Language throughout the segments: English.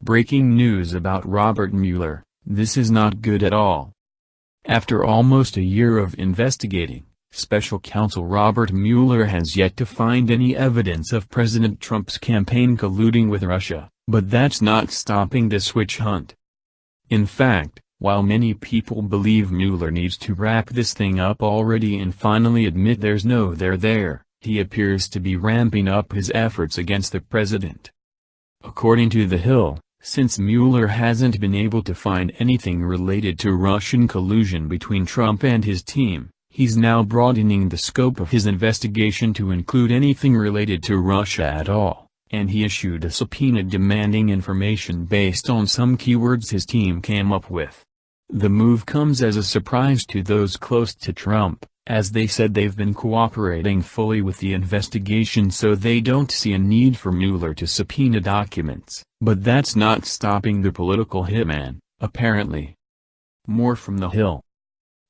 Breaking news about Robert Mueller: this is not good at all. After almost a year of investigating, Special Counsel Robert Mueller has yet to find any evidence of President Trump's campaign colluding with Russia, but that's not stopping the witch hunt. In fact, while many people believe Mueller needs to wrap this thing up already and finally admit there's no there, he appears to be ramping up his efforts against the president. According to The Hill, since Mueller hasn't been able to find anything related to Russian collusion between Trump and his team, he's now broadening the scope of his investigation to include anything related to Russia at all, and he issued a subpoena demanding information based on some keywords his team came up with. The move comes as a surprise to those close to Trump, as they said they've been cooperating fully with the investigation, so they don't see a need for Mueller to subpoena documents. But that's not stopping the political hitman, apparently. More from The Hill.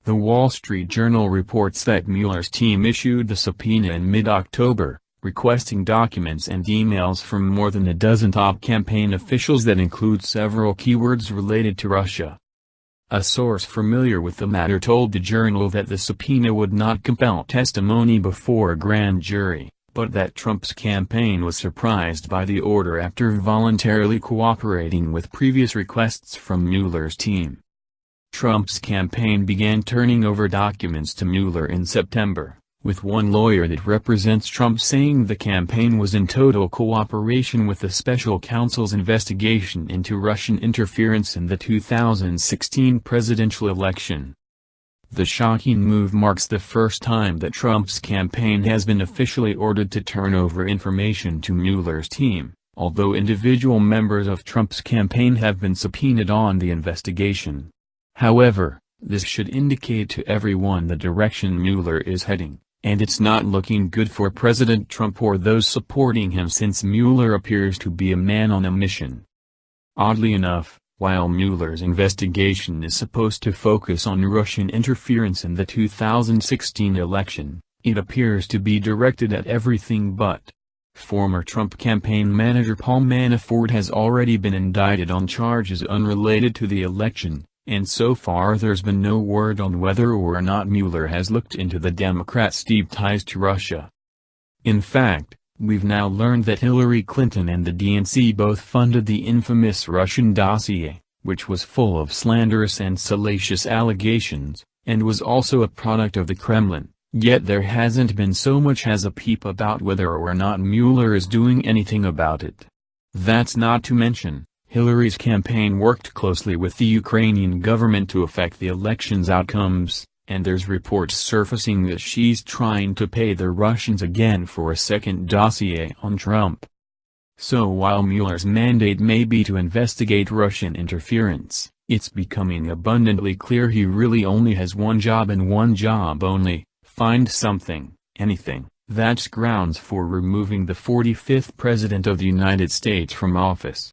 The Wall Street Journal reports that Mueller's team issued the subpoena in mid-October, requesting documents and emails from more than a dozen top campaign officials that include several keywords related to Russia. A source familiar with the matter told the Journal that the subpoena would not compel testimony before a grand jury, but that Trump's campaign was surprised by the order after voluntarily cooperating with previous requests from Mueller's team. Trump's campaign began turning over documents to Mueller in September, with one lawyer that represents Trump saying the campaign was in total cooperation with the special counsel's investigation into Russian interference in the 2016 presidential election. The shocking move marks the first time that Trump's campaign has been officially ordered to turn over information to Mueller's team, although individual members of Trump's campaign have been subpoenaed on the investigation. However, this should indicate to everyone the direction Mueller is heading, and it's not looking good for President Trump or those supporting him, since Mueller appears to be a man on a mission. Oddly enough, while Mueller's investigation is supposed to focus on Russian interference in the 2016 election, it appears to be directed at everything but. Former Trump campaign manager Paul Manafort has already been indicted on charges unrelated to the election, and so far there's been no word on whether or not Mueller has looked into the Democrats' deep ties to Russia. In fact, we've now learned that Hillary Clinton and the DNC both funded the infamous Russian dossier, which was full of slanderous and salacious allegations, and was also a product of the Kremlin, yet there hasn't been so much as a peep about whether or not Mueller is doing anything about it. That's not to mention, Hillary's campaign worked closely with the Ukrainian government to affect the election's outcomes, and there's reports surfacing that she's trying to pay the Russians again for a second dossier on Trump. So while Mueller's mandate may be to investigate Russian interference, it's becoming abundantly clear he really only has one job and one job only: find something, anything, that's grounds for removing the 45th President of the United States from office.